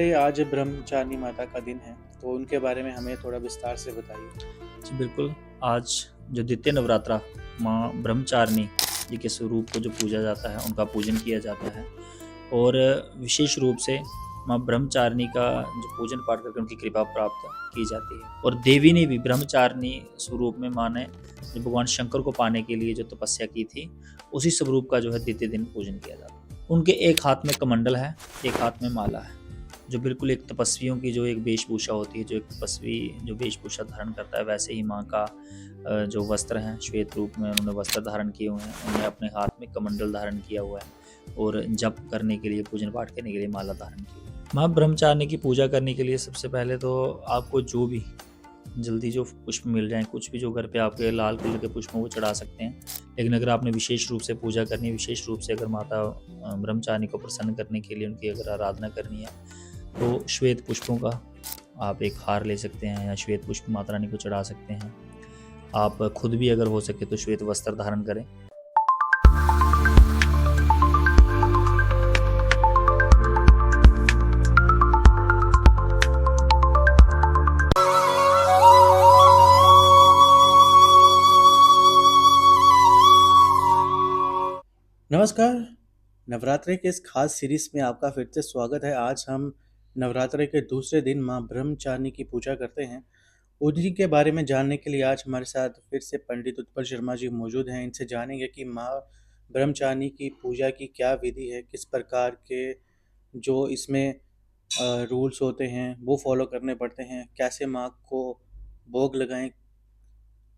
आज ब्रह्मचारिणी माता का दिन है, तो उनके बारे में हमें थोड़ा विस्तार से बताइए। जी बिल्कुल। आज जो द्वितीय नवरात्रा माँ ब्रह्मचारिणी जी के स्वरूप को जो पूजा जाता है, उनका पूजन किया जाता है। और विशेष रूप से माँ ब्रह्मचारिणी का जो पूजन पाठ करके उनकी कृपा प्राप्त की जाती है। और देवी ने भी ब्रह्मचारिणी स्वरूप में माँ ने जो भगवान शंकर को पाने के लिए जो तपस्या की थी, उसी स्वरूप का जो है द्वितीय दिन पूजन किया जाता है। उनके एक हाथ में कमंडल है, एक हाथ में माला है, जो बिल्कुल एक तपस्वियों की जो एक वेशभूषा होती है, जो एक तपस्वी जो वेशभूषा धारण करता है, वैसे ही माँ का जो वस्त्र हैं, श्वेत रूप में उन्होंने वस्त्र धारण किए हुए हैं। उन्होंने अपने हाथ में कमंडल धारण किया हुआ है और जप करने के लिए, पूजन पाठ करने के लिए माला धारण की। माँ ब्रह्मचारिणी की पूजा करने के लिए सबसे पहले तो आपको जो भी जल्दी जो पुष्प मिल जाएँ, कुछ भी जो घर पे आपके लाल कलर के पुष्प हों, वो चढ़ा सकते हैं। लेकिन अगर आपने विशेष रूप से पूजा करनी है, विशेष रूप से अगर माता ब्रह्मचारिणी को प्रसन्न करने के लिए उनकी अगर आराधना करनी है, तो श्वेत पुष्पों का आप एक हार ले सकते हैं या श्वेत पुष्प माता रानी को चढ़ा सकते हैं। आप खुद भी अगर हो सके तो श्वेत वस्त्र धारण करें। नमस्कार, नवरात्रि के इस खास सीरीज में आपका फिर से स्वागत है। आज हम नवरात्रि के दूसरे दिन माँ ब्रह्मचारिणी की पूजा करते हैं। उन्हीं के बारे में जानने के लिए आज हमारे साथ फिर से पंडित उत्पल शर्मा जी मौजूद हैं। इनसे जानेंगे कि माँ ब्रह्मचारिणी की पूजा की क्या विधि है, किस प्रकार के जो इसमें रूल्स होते हैं वो फॉलो करने पड़ते हैं, कैसे माँ को भोग लगाएं,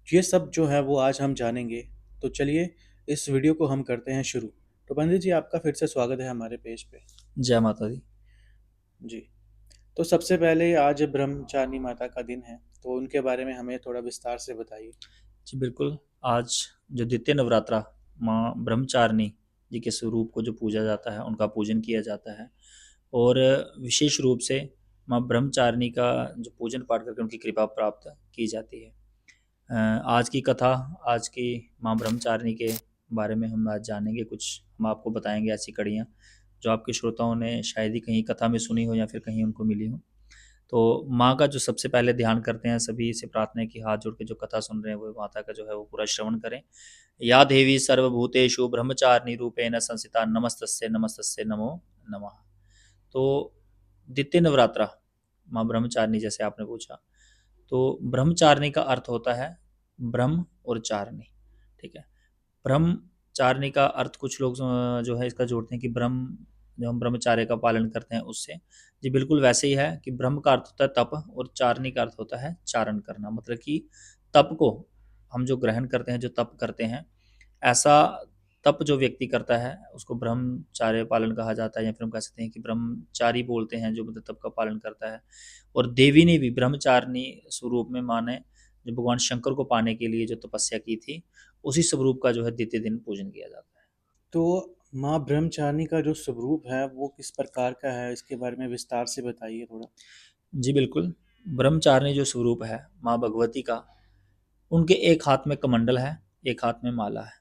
ये सब जो है वो आज हम जानेंगे। तो चलिए इस वीडियो को हम करते हैं शुरू। तो पंडित जी, आपका फिर से स्वागत है हमारे पेज पे। जय माता दी। जी, तो सबसे पहले आज ब्रह्मचारिणी माता का दिन है, तो उनके बारे में हमें थोड़ा विस्तार से बताइए। जी बिल्कुल। आज जो द्वितीय नवरात्रा माँ ब्रह्मचारिणी जी के स्वरूप को जो पूजा जाता है, उनका पूजन किया जाता है। और विशेष रूप से माँ ब्रह्मचारिणी का जो पूजन पाठ करके उनकी कृपा प्राप्त की जाती है। आज की कथा, आज की माँ ब्रह्मचारिणी के बारे में हम आज जानेंगे। कुछ हम आपको बताएंगे ऐसी कड़ियाँ जो आपके श्रोताओं ने शायद ही कहीं कथा में सुनी हो या फिर कहीं उनको मिली हो। तो माँ का जो सबसे पहले ध्यान करते हैं, सभी से प्रार्थना है कि हाथ जोड़ के जो कथा सुन रहे हैं वो माता का जो है वो पूरा श्रवण करें। या देवी सर्वभूतेषु ब्रह्मचारिणी रूपेण संस्थिता नमस्तस्यै नमस्तस्यै नमो नमः। तो द्वितीय नवरात्रा माँ ब्रह्मचारिणी, जैसे आपने पूछा, तो ब्रह्मचारिणी का अर्थ होता है ब्रह्म और चारिणी। ठीक है। ब्रह्मचारिणी का अर्थ कुछ लोग जो है इसका जोड़ते हैं कि ब्रह्म, जो हम ब्रह्मचार्य का पालन करते हैं उससे। जी बिल्कुल वैसे ही है कि ब्रह्म का अर्थ होता है तप और चारिणी का अर्थ होता है चारण करना। मतलब कि तप को हम जो ग्रहण करते हैं, जो तप करते हैं, ऐसा तप जो व्यक्ति करता है उसको ब्रह्मचार्य पालन कहा जाता है, या फिर हम कह सकते हैं कि ब्रह्मचारी बोलते हैं जो मतलब तप का पालन करता है। और देवी ने भी ब्रह्मचारिणी स्वरूप में माँ ने जो भगवान शंकर को पाने के लिए जो तपस्या की थी, उसी स्वरूप का जो है द्वितीय दिन पूजन किया जाता है। तो माँ ब्रह्मचारिणी का जो स्वरूप है वो किस प्रकार का है, इसके बारे में विस्तार से बताइए थोड़ा। जी बिल्कुल। ब्रह्मचारिणी जो स्वरूप है माँ भगवती का, उनके एक हाथ में कमंडल है, एक हाथ में माला है,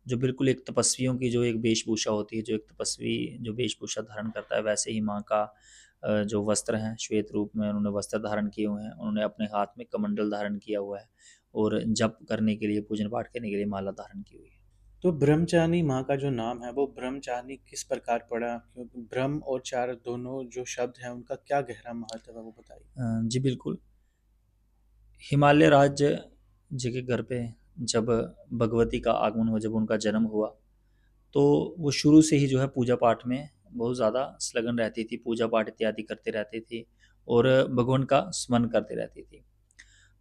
जो बिल्कुल एक तपस्वियों की जो एक वेशभूषा होती है, जो एक तपस्वी जो वेशभूषा धारण करता है, वैसे ही माँ का जो वस्त्र हैं, श्वेत रूप में उन्होंने वस्त्र धारण किए हुए हैं। उन्होंने अपने हाथ में कमंडल धारण किया हुआ है और जप करने के लिए, पूजन पाठ करने के लिए माला धारण की हुई है। तो ब्रह्मचारिणी माँ का जो नाम है वो ब्रह्मचारिणी किस प्रकार पड़ा, क्योंकि ब्रह्म और चार दोनों जो शब्द हैं उनका क्या गहरा महत्व है वो बताइए। जी बिल्कुल। हिमालय राज्य जी के घर पे जब भगवती का आगमन हुआ, जब उनका जन्म हुआ, तो वो शुरू से ही जो है पूजा पाठ में बहुत ज़्यादा संलग्न रहती थी, पूजा पाठ इत्यादि करते रहती थी और भगवान का स्मरण करते रहती थी।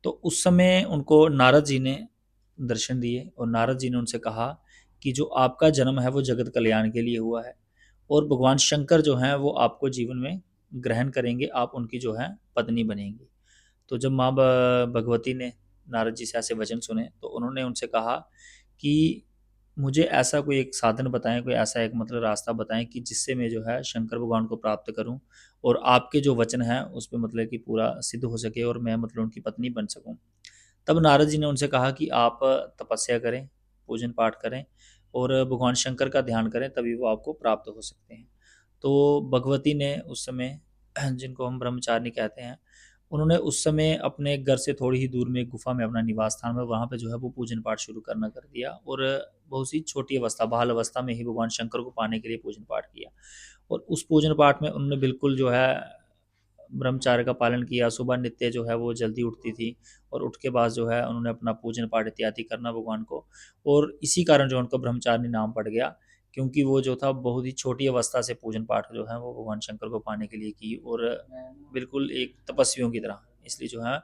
तो उस समय उनको नारद जी ने दर्शन दिए और नारद जी ने उनसे कहा कि जो आपका जन्म है वो जगत कल्याण के लिए हुआ है और भगवान शंकर जो हैं वो आपको जीवन में ग्रहण करेंगे, आप उनकी जो है पत्नी बनेंगी। तो जब माँ भगवती ने नारद जी से ऐसे वचन सुने, तो उन्होंने उनसे कहा कि मुझे ऐसा कोई एक साधन बताएं, कोई ऐसा एक मतलब रास्ता बताएं कि जिससे मैं जो है शंकर भगवान को प्राप्त करूं और आपके जो वचन है उस पर मतलब कि पूरा सिद्ध हो सके और मैं मतलब उनकी पत्नी बन सकूं। तब नारद जी ने उनसे कहा कि आप तपस्या करें, पूजन पाठ करें और भगवान शंकर का ध्यान करें, तभी वो आपको प्राप्त हो सकते हैं। तो भगवती ने उस समय जिनको हम ब्रह्मचारिणी कहते हैं, उन्होंने उस समय अपने घर से थोड़ी ही दूर में एक गुफा में अपना निवास स्थान में वहाँ पे जो है वो पूजन पाठ शुरू करना कर दिया, और बहुत सी छोटी अवस्था बाल अवस्था में ही भगवान शंकर को पाने के लिए पूजन पाठ किया। और उस पूजन पाठ में उन्होंने बिल्कुल जो है ब्रह्मचार्य का पालन किया। सुबह नित्य जो है वो जल्दी उठती थी, और उठ के बाद जो है उन्होंने अपना पूजन पाठ इत्यादि करना भगवान को, और इसी कारण जो उनको ब्रह्मचारिणी नाम पड़ गया, क्योंकि वो जो था बहुत ही छोटी अवस्था से पूजन पाठ जो है वो भगवान शंकर को पाने के लिए की, और बिल्कुल एक तपस्वियों की तरह। इसलिए जो है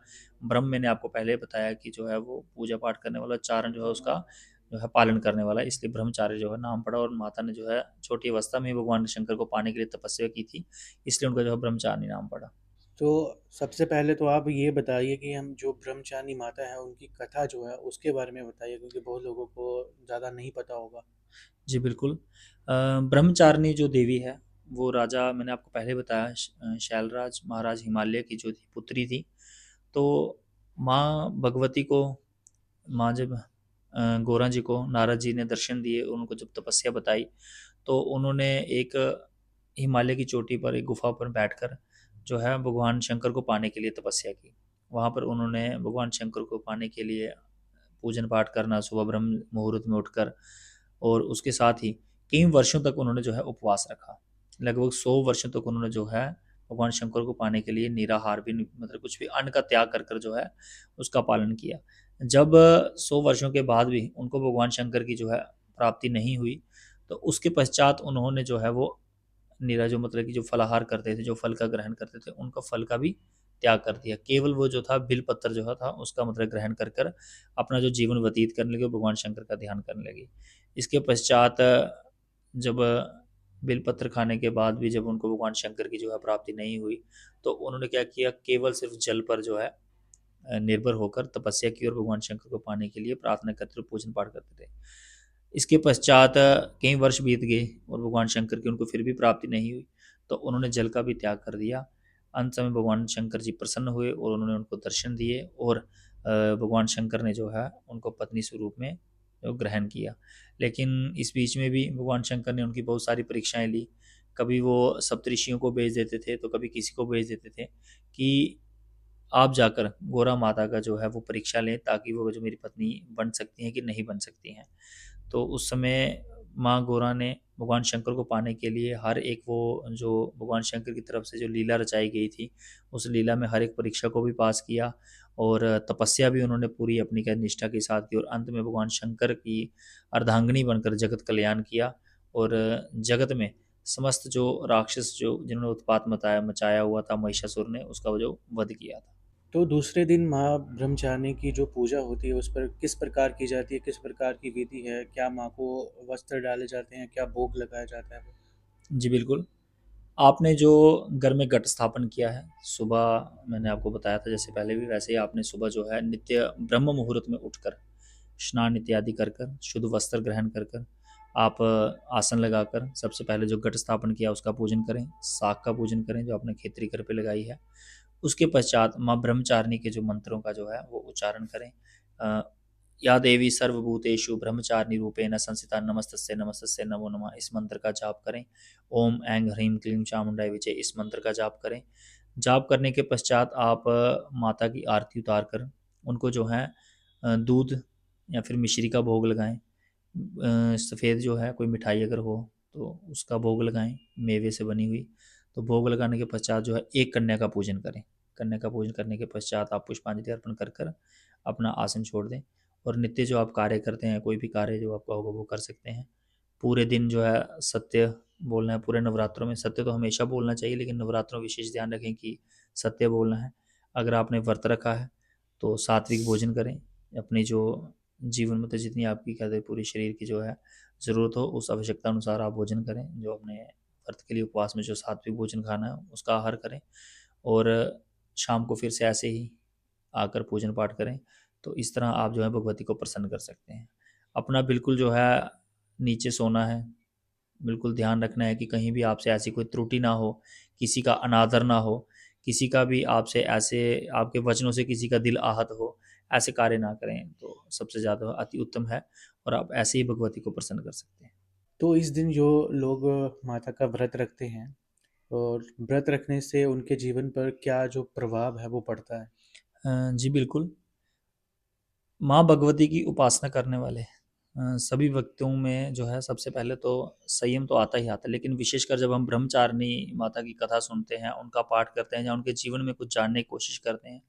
ब्रह्म, मैंने आपको पहले बताया कि जो है वो पूजा पाठ करने वाला, चारण जो है उसका जो है पालन करने वाला, इसलिए ब्रह्मचार्य जो है नाम पड़ा। और माता ने जो है छोटी अवस्था में ही भगवान शंकर को पाने के लिए तपस्या की थी, इसलिए उनका जो है ब्रह्मचारिणी नाम पड़ा। तो सबसे पहले तो आप ये बताइए कि हम जो ब्रह्मचारिणी माता है उनकी कथा जो है उसके बारे में बताइए, क्योंकि बहुत लोगों को ज़्यादा नहीं पता होगा। जी बिल्कुल। ब्रह्मचारिणी जो देवी है, वो राजा, मैंने आपको पहले बताया, शैलराज महाराज हिमालय की जो थी पुत्री थी। तो माँ भगवती को, माँ जब गौरा जी को नारद जी ने दर्शन दिए, उनको जब तपस्या बताई, तो उन्होंने एक हिमालय की चोटी पर एक गुफा पर बैठकर जो है भगवान शंकर को पाने के लिए तपस्या की। वहाँ पर उन्होंने भगवान शंकर को पाने के लिए पूजन पाठ करना सुबह ब्रह्म मुहूर्त में उठकर, और उसके साथ ही कई वर्षों तक उन्होंने जो है उपवास रखा। लगभग 100 वर्षों तक उन्होंने जो है भगवान शंकर को पाने के लिए निराहार भी मतलब कुछ भी अन्न का त्याग कर कर जो है उसका पालन किया। जब 100 वर्षों के बाद भी उनको भगवान शंकर की जो है प्राप्ति नहीं हुई, तो उसके पश्चात उन्होंने जो है वो निरा जो मतलब कि जो फलाहार करते थे, जो फल का ग्रहण करते थे, उनका फल का भी त्याग कर दिया। केवल वो जो था बिल पत्र जो था उसका मतलब ग्रहण कर कर अपना जो जीवन व्यतीत करने लगे, भगवान शंकर का ध्यान करने लगे। इसके पश्चात जब बिल पत्र खाने के बाद भी जब उनको भगवान शंकर की जो है प्राप्ति नहीं हुई, तो उन्होंने क्या किया, केवल सिर्फ जल पर जो है निर्भर होकर तपस्या की और भगवान शंकर को पाने के लिए प्रार्थना करते थे, पूजन पाठ करते थे। इसके पश्चात कई वर्ष बीत गए और भगवान शंकर की उनको फिर भी प्राप्ति नहीं हुई, तो उन्होंने जल का भी त्याग कर दिया। अंत में भगवान शंकर जी प्रसन्न हुए और उन्होंने उनको दर्शन दिए, और भगवान शंकर ने जो है उनको पत्नी स्वरूप में ग्रहण किया। लेकिन इस बीच में भी भगवान शंकर ने उनकी बहुत सारी परीक्षाएं ली। कभी वो सप्तऋषियों को भेज देते थे, तो कभी किसी को भेज देते थे कि आप जाकर गोरा माता का जो है वो परीक्षा लें, ताकि वो जो मेरी पत्नी बन सकती हैं कि नहीं बन सकती हैं। तो उस समय माँ गौरा ने भगवान शंकर को पाने के लिए हर एक वो जो भगवान शंकर की तरफ से जो लीला रचाई गई थी, उस लीला में हर एक परीक्षा को भी पास किया, और तपस्या भी उन्होंने पूरी अपनी क्या निष्ठा के साथ की, और अंत में भगवान शंकर की अर्धांगिनी बनकर जगत कल्याण किया। और जगत में समस्त जो राक्षस जो जिन्होंने उत्पात मचाया मचाया हुआ था महिषासुर ने, उसका वो जो वध किया था। तो दूसरे दिन माँ ब्रह्मचारिणी की जो पूजा होती है उस पर किस प्रकार की जाती है, किस प्रकार की विधि है, क्या माँ को वस्त्र डाले जाते हैं, क्या भोग लगाया जाता है? जी बिल्कुल। आपने जो घर में घट स्थापन किया है, सुबह मैंने आपको बताया था जैसे पहले भी, वैसे ही आपने सुबह जो है नित्य ब्रह्म मुहूर्त में उठकर स्नान इत्यादि कर कर शुद्ध वस्त्र ग्रहण कर कर आप आसन लगाकर सबसे पहले जो घट स्थापन किया उसका पूजन करें, साग का पूजन करें जो आपने खेतरी घर पे लगाई है। उसके पश्चात माँ ब्रह्मचारिणी के जो मंत्रों का जो है वो उच्चारण करें। या देवी सर्वभूतेषु ब्रह्मचारिणी रूपेण संस्थिता नमस्तस्यै नमस्तस्यै नमो नमः, इस मंत्र का जाप करें। ओम ऐं ह्रीं क्लीं चामुंडाय विजय, इस मंत्र का जाप करें। जाप करने के पश्चात आप माता की आरती उतार कर उनको जो है दूध या फिर मिश्री का भोग लगाएं। सफ़ेद जो है कोई मिठाई अगर हो तो उसका भोग लगाएं, मेवे से बनी हुई। तो भोग लगाने के पश्चात जो है एक कन्या का पूजन करें। कन्या का पूजन करने के पश्चात आप पुष्पांजलि अर्पण कर कर अपना आसन छोड़ दें, और नित्य जो आप कार्य करते हैं, कोई भी कार्य जो आपका होगा वो कर सकते हैं। पूरे दिन जो है सत्य बोलना है। पूरे नवरात्रों में सत्य तो हमेशा बोलना चाहिए, लेकिन नवरात्रों में विशेष ध्यान रखें कि सत्य बोलना है। अगर आपने व्रत रखा है तो सात्विक भोजन करें। अपनी जो जीवन में तो जितनी आपकी कहते हैं पूरी शरीर की जो है ज़रूरत हो, उस आवश्यकता अनुसार आप भोजन करें। जो अपने व्रत के लिए उपवास में जो सात्विक भोजन खाना है उसका आहार करें, और शाम को फिर से ऐसे ही आकर पूजन पाठ करें। तो इस तरह आप जो है भगवती को प्रसन्न कर सकते हैं। अपना बिल्कुल जो है नीचे सोना है, बिल्कुल ध्यान रखना है कि कहीं भी आपसे ऐसी कोई त्रुटि ना हो, किसी का अनादर ना हो, किसी का भी आपसे ऐसे आपके वचनों से किसी का दिल आहत हो, ऐसे कार्य ना करें, तो सबसे ज़्यादा अति उत्तम है, और आप ऐसे ही भगवती को प्रसन्न कर सकते हैं। तो इस दिन जो लोग माता का व्रत रखते हैं और व्रत रखने से उनके जीवन पर क्या जो प्रभाव है वो पड़ता है? जी बिल्कुल। माँ भगवती की उपासना करने वाले सभी व्यक्तियों में जो है सबसे पहले तो संयम तो आता ही आता है, लेकिन विशेषकर जब हम ब्रह्मचारिणी माता की कथा सुनते हैं, उनका पाठ करते हैं या उनके जीवन में कुछ जानने की कोशिश करते हैं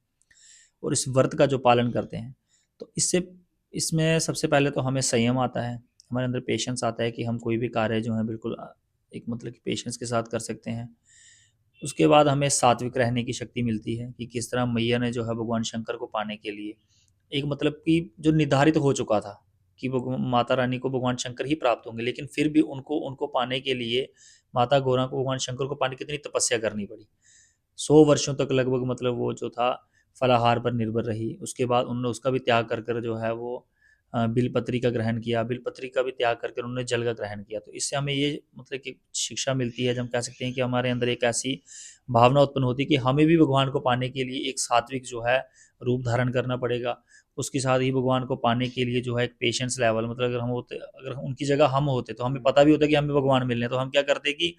और इस व्रत का जो पालन करते हैं, तो इससे इसमें सबसे पहले तो हमें संयम आता है, हमारे अंदर पेशेंस आता है कि हम कोई भी कार्य जो है बिल्कुल एक मतलब कि पेशेंस के साथ कर सकते हैं। उसके बाद हमें सात्विक रहने की शक्ति मिलती है कि किस तरह मैया ने जो है भगवान शंकर को पाने के लिए एक मतलब कि जो निर्धारित हो चुका था कि माता रानी को भगवान शंकर ही प्राप्त होंगे, लेकिन फिर भी उनको उनको पाने के लिए माता गौरा को भगवान शंकर को पाने की कितनी तपस्या करनी पड़ी। 100 वर्षों तक लगभग मतलब वो जो था फलाहार पर निर्भर रही। उसके बाद उन्होंने उसका भी त्याग कर कर जो है वो बिलपत्री का ग्रहण किया, बिलपत्री का भी त्याग करके उन्होंने जल का ग्रहण किया। तो इससे हमें ये मतलब कि शिक्षा मिलती है, जब हम कह सकते हैं कि हमारे अंदर एक ऐसी भावना उत्पन्न होती है कि हमें भी भगवान को पाने के लिए एक सात्विक जो है रूप धारण करना पड़ेगा। उसके साथ ही भगवान को पाने के लिए जो है एक पेशेंस लेवल, मतलब अगर उनकी जगह हम होते तो हमें पता भी होता कि हमें भगवान मिलने हैं, तो हम क्या करते कि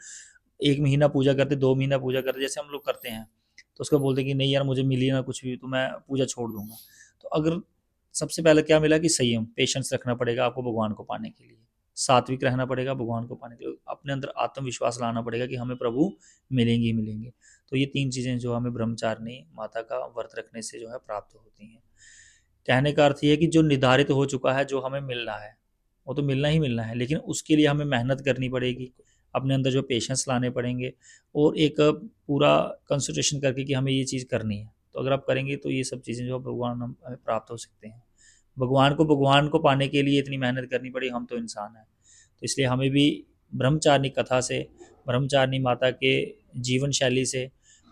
1 महीना पूजा करते, 2 महीना पूजा करते, जैसे हम लोग करते हैं। तो उसको बोलते कि नहीं यार मुझे मिली ना कुछ भी, तो मैं पूजा छोड़ दूँगा। तो अगर सबसे पहले क्या मिला कि संयम, पेशेंस रखना पड़ेगा आपको भगवान को पाने के लिए। सात्विक रहना पड़ेगा भगवान को पाने के लिए। अपने अंदर आत्मविश्वास लाना पड़ेगा कि हमें प्रभु मिलेंगे ही मिलेंगे। तो ये 3 चीज़ें जो हमें ब्रह्मचारिणी माता का व्रत रखने से जो है प्राप्त होती हैं। कहने का अर्थ ये है कि जो निर्धारित हो चुका है, जो हमें मिलना है, वो तो मिलना ही मिलना है, लेकिन उसके लिए हमें मेहनत करनी पड़ेगी, अपने अंदर जो पेशेंस लाने पड़ेंगे और एक पूरा कंसंट्रेशन करके कि हमें ये चीज़ करनी है। तो अगर आप करेंगे तो ये सब चीज़ें जो भगवान हम हमें प्राप्त हो सकते हैं। भगवान को पाने के लिए इतनी मेहनत करनी पड़ी, हम तो इंसान हैं। तो इसलिए हमें भी ब्रह्मचारिणी कथा से, ब्रह्मचारिणी माता के जीवन शैली से,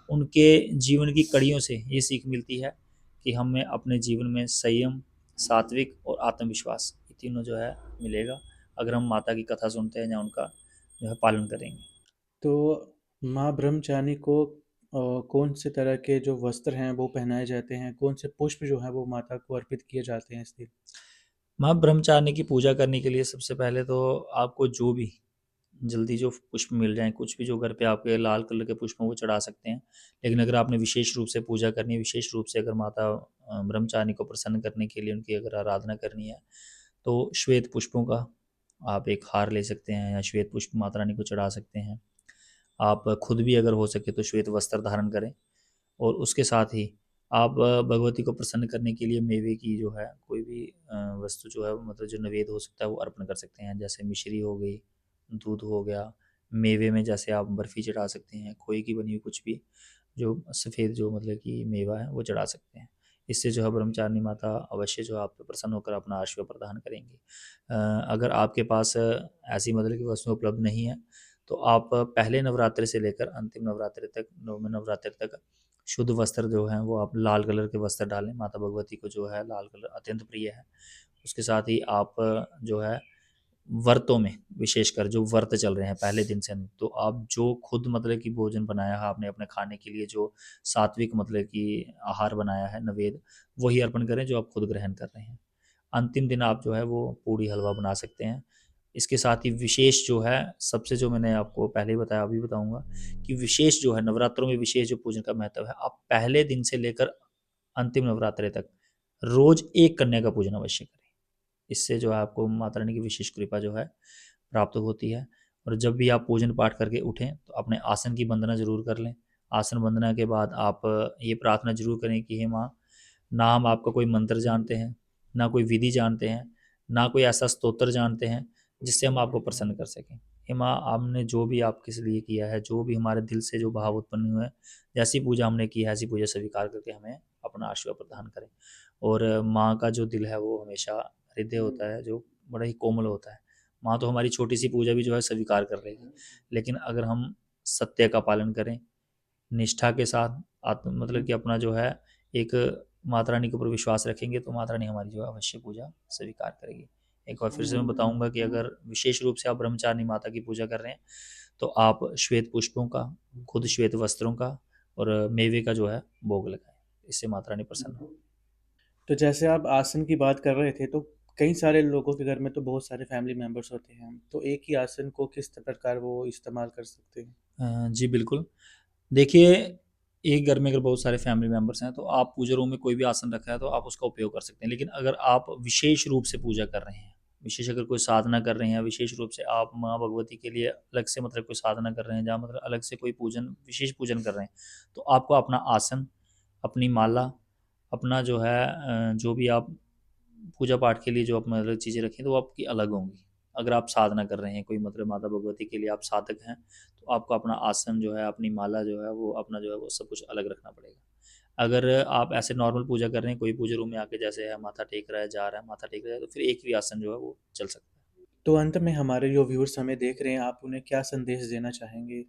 उनके जीवन की कड़ियों से ये सीख मिलती है कि हमें अपने जीवन में संयम, सात्विक और आत्मविश्वास ये तीनों जो है मिलेगा, अगर हम माता की कथा सुनते हैं या उनका जो है पालन करेंगे। तो माँ ब्रह्मचारिणी को कौन से तरह के जो वस्त्र हैं वो पहनाए जाते हैं? कौन से पुष्प जो हैं वो माता को अर्पित किए जाते हैं इस दिन? माँ ब्रह्मचारिणी की पूजा करने के लिए सबसे पहले तो आपको जो भी जल्दी जो पुष्प मिल जाएँ, कुछ भी जो घर पे आपके लाल कलर के पुष्प हों वो चढ़ा सकते हैं। लेकिन अगर आपने विशेष रूप से पूजा करनी है, विशेष रूप से अगर माता ब्रह्मचारिणी को प्रसन्न करने के लिए उनकी अगर आराधना करनी है, तो श्वेत पुष्पों का आप एक हार ले सकते हैं या श्वेत पुष्प माता रानी को चढ़ा सकते हैं। आप खुद भी अगर हो सके तो श्वेत वस्त्र धारण करें और उसके साथ ही आप भगवती को प्रसन्न करने के लिए मेवे की जो है कोई भी वस्तु जो है मतलब जो नैवेद्य हो सकता है वो अर्पण कर सकते हैं। जैसे मिश्री हो गई, दूध हो गया, मेवे में जैसे आप बर्फ़ी चढ़ा सकते हैं, खोए की बनी हुई कुछ भी जो सफ़ेद जो मतलब कि मेवा है वो चढ़ा सकते हैं। इससे जो है ब्रह्मचारिणी माता अवश्य जो है आप पे प्रसन्न होकर अपना आशीर्वाद प्रदान करेंगी। अगर आपके पास ऐसी मतलब की वस्तुएँ उपलब्ध नहीं है, तो आप पहले नवरात्रि से लेकर अंतिम नवरात्रि तक, नौवें नवरात्रि तक शुद्ध वस्त्र जो हैं वो आप लाल कलर के वस्त्र डालें। माता भगवती को जो है लाल कलर अत्यंत प्रिय है। उसके साथ ही आप जो है व्रतों में विशेषकर जो व्रत चल रहे हैं पहले दिन से, तो आप जो खुद मतलब कि भोजन बनाया है आपने अपने खाने के लिए, जो सात्विक मतलब कि आहार बनाया है नवेद, वही अर्पण करें जो आप खुद ग्रहण कर रहे हैं। अंतिम दिन आप जो है वो पूड़ी हलवा बना सकते हैं। इसके साथ ही विशेष जो है, सबसे जो मैंने आपको पहले ही बताया अभी बताऊँगा कि विशेष जो है नवरात्रों में विशेष जो पूजन का महत्व है, आप पहले दिन से लेकर अंतिम नवरात्रि तक रोज़ एक कन्या का पूजन अवश्य करें। इससे जो है आपको माता रानी की विशेष कृपा जो है प्राप्त होती है। और जब भी आप पूजन पाठ करके उठें तो अपने आसन की वंदना ज़रूर कर लें। आसन वंदना के बाद आप ये प्रार्थना ज़रूर करें कि हे माँ, ना हम आपका कोई मंत्र जानते हैं, ना कोई विधि जानते हैं, ना कोई ऐसा स्तोत्र जानते हैं जिससे हम आपको प्रसन्न कर सकें। हे माँ, आपने जो भी आप किस लिए किया है, जो भी हमारे दिल से जो भाव उत्पन्न हुए हैं, जैसी पूजा हमने की है ऐसी पूजा स्वीकार करके हमें अपना आशीर्वाद प्रदान करें। और माँ का जो दिल है वो हमेशा हृदय होता है जो बड़ा ही कोमल होता है। माँ तो हमारी छोटी सी पूजा भी जो है स्वीकार कर लेगी, लेकिन अगर हम सत्य का पालन करें, निष्ठा के साथ आत्म मतलब कि अपना जो है एक माता रानी के ऊपर विश्वास रखेंगे, तो माता रानी हमारी जो है अवश्य पूजा स्वीकार करेगी। एक बार फिर से मैं बताऊंगा कि अगर विशेष रूप से आप ब्रह्मचारिणी माता की पूजा कर रहे हैं, तो आप श्वेत पुष्पों का, खुद श्वेत वस्त्रों का और मेवे का जो है भोग लगाएं। इससे माता रानी प्रसन्न हो। तो जैसे आप आसन की बात कर रहे थे, तो कई सारे लोगों के घर में तो बहुत सारे फैमिली मेंबर्स होते हैं, तो एक ही आसन को किस प्रकार वो इस्तेमाल कर सकते हैं? जी बिल्कुल। देखिए, एक घर में अगर बहुत सारे फैमिली मेंबर्स हैं, तो आप पूजा रूम में कोई भी आसन रखा है, तो आप उसका उपयोग कर सकते हैं। लेकिन अगर आप विशेष रूप से पूजा कर रहे हैं, विशेष अगर कोई साधना कर रहे हैं, विशेष रूप से आप माँ भगवती के लिए अलग से मतलब कोई साधना कर रहे हैं, जहाँ मतलब अलग से कोई पूजन विशेष पूजन कर रहे हैं, तो आपको अपना आसन, अपनी माला, अपना जो है जो भी आप पूजा पाठ के लिए जो आप मतलब चीज़ें रखें, तो वो आपकी अलग होंगी। अगर आप साधना कर रहे हैं, कोई मतलब माता भगवती के लिए आप साधक हैं, तो आपको अपना आसन जो है, अपनी माला जो है, वो अपना जो है वो सब कुछ अलग रखना पड़ेगा। अगर आप ऐसे नॉर्मल पूजा कर रहे हैं, कोई पूजा रूम में आके जैसे है माथा टेक रहा है, जा रहा है, माथा टेक रहा है, तो फिर एक ही आसन जो है वो चल सकता है। तो अंत में हमारे जो व्यूअर्स हमें देख रहे हैं, आप उन्हें क्या संदेश देना चाहेंगे?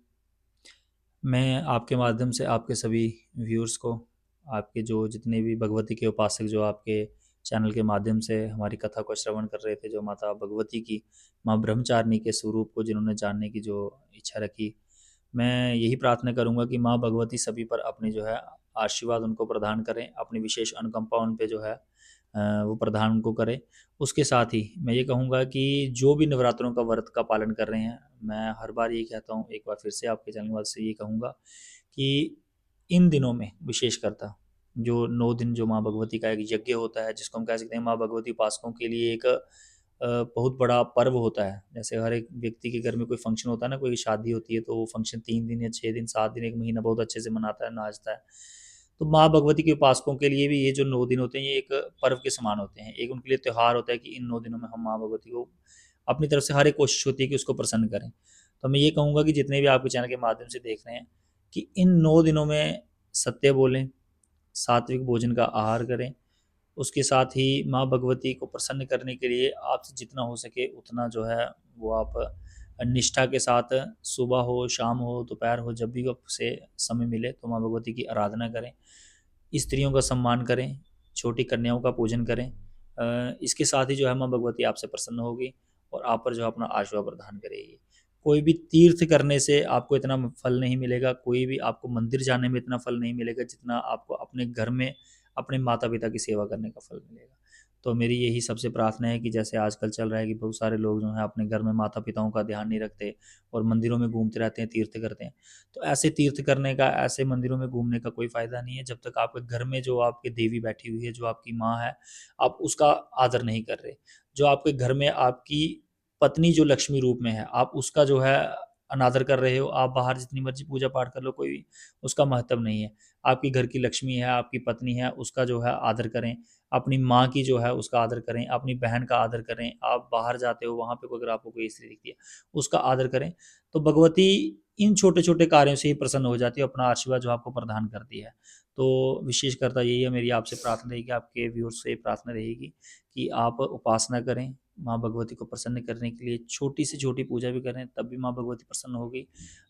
मैं आपके माध्यम से आपके सभी व्यूअर्स को, आपके जो जितने भी भगवती के उपासक जो आपके चैनल के माध्यम से हमारी कथा को श्रवण कर रहे थे, जो माता भगवती की, माँ ब्रह्मचारिणी के स्वरूप को जिन्होंने जानने की जो इच्छा रखी, मैं यही प्रार्थना करूँगा कि माँ भगवती सभी पर अपनी जो है आशीर्वाद उनको प्रदान करें, अपनी विशेष अनुकंपा उन पे जो है वो प्रदान उनको करें। उसके साथ ही मैं ये कहूँगा कि जो भी नवरात्रों का व्रत का पालन कर रहे हैं, मैं हर बार यही कहता हूँ, एक बार फिर से आपके चैनल वाले से ये कहूँगा कि इन दिनों में विशेषकर्ता जो 9 दिन जो माँ भगवती का एक यज्ञ होता है, जिसको हम कह सकते हैं माँ भगवती उपासकों के लिए एक बहुत बड़ा पर्व होता है। जैसे हर एक व्यक्ति के घर में कोई फंक्शन होता है ना, कोई शादी होती है, तो वो फंक्शन 3 दिन या 6 दिन, 7 दिन, 1 महीना बहुत अच्छे से मनाता है, नाचता है। तो माँ भगवती के उपासकों के लिए भी ये जो 9 दिन होते हैं, ये एक पर्व के समान होते हैं। एक उनके लिए त्योहार होता है कि इन 9 दिनों में हम माँ भगवती को अपनी तरफ से हर एक कोशिश होती है कि उसको प्रसन्न करें। तो मैं ये कहूँगा कि जितने भी आपके चैनल के माध्यम से देख रहे हैं, कि इन 9 दिनों में सत्य बोलें, सात्विक भोजन का आहार करें, उसके साथ ही माँ भगवती को प्रसन्न करने के लिए आपसे जितना हो सके उतना जो है वो आप निष्ठा के साथ सुबह हो, शाम हो, दोपहर हो, जब भी आपसे समय मिले तो माँ भगवती की आराधना करें, स्त्रियों का सम्मान करें, छोटी कन्याओं का पूजन करें। इसके साथ ही जो है माँ भगवती आपसे प्रसन्न होगी और आप पर जो है अपना आशीर्वाद प्रदान करेगी। कोई भी तीर्थ करने से आपको इतना फल नहीं मिलेगा, कोई भी आपको मंदिर जाने में इतना फल नहीं मिलेगा, जितना आपको अपने घर में अपने माता-पिता की सेवा करने का फल मिलेगा। तो मेरी यही सबसे प्रार्थना है कि जैसे आजकल चल रहा है कि बहुत सारे लोग जो हैं अपने घर में माता-पिताओं का ध्यान नहीं रखते और मंदिरों में घूमते रहते हैं, तीर्थ करते हैं। तो ऐसे तीर्थ करने का, ऐसे मंदिरों में घूमने का कोई फ़ायदा नहीं है, जब तक आपके घर में जो आपकी देवी बैठी हुई है, जो आपकी माँ है, आप उसका आदर नहीं कर रहे। जो आपके घर में आपकी पत्नी जो लक्ष्मी रूप में है, आप उसका जो है अनादर कर रहे हो, आप बाहर जितनी मर्ज़ी पूजा-पाठ कर लो, कोई उसका महत्व नहीं है। आपकी घर की लक्ष्मी है, आपकी पत्नी है, उसका जो है आदर करें। अपनी माँ की जो है उसका आदर करें, अपनी बहन का आदर करें। आप बाहर जाते हो, वहाँ पे अगर आपको कोई स्त्री दिखती है, उसका आदर करें। तो भगवती इन छोटे-छोटे कार्यों से ही प्रसन्न हो जाती है, अपना आशीर्वाद जो आपको प्रदान करती है। तो विशेषकर्ता यही है मेरी आपसे प्रार्थना रहेगी, आपके व्यूअर्स से प्रार्थना रहेगी कि आप उपासना करें, माँ भगवती को प्रसन्न करने के लिए छोटी से छोटी पूजा भी करें, तब भी माँ भगवती प्रसन्न होगी।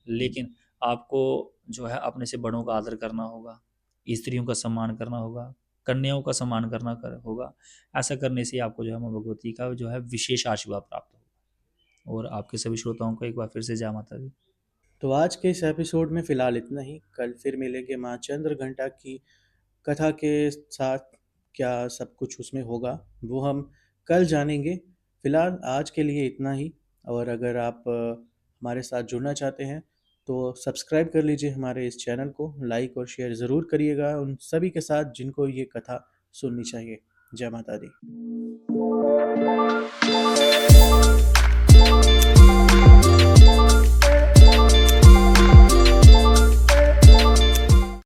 लेकिन आपको जो है अपने से बड़ों का आदर करना होगा, स्त्रियों का सम्मान करना होगा, कन्याओं का सम्मान करना होगा। ऐसा करने से आपको जो है माँ भगवती का जो है विशेष आशीर्वाद प्राप्त होगा। और आपके सभी श्रोताओं को एक बार फिर से जय माता दी। तो आज के इस एपिसोड में फ़िलहाल इतना ही। कल फिर मिलेंगे माँ चंद्रघंटा की कथा के साथ। क्या सब कुछ उसमें होगा, वो हम कल जानेंगे। फ़िलहाल आज के लिए इतना ही। और अगर आप हमारे साथ जुड़ना चाहते हैं, तो सब्सक्राइब कर लीजिए हमारे इस चैनल को, लाइक और शेयर ज़रूर करिएगा उन सभी के साथ जिनको ये कथा सुननी चाहिए। जय माता दी।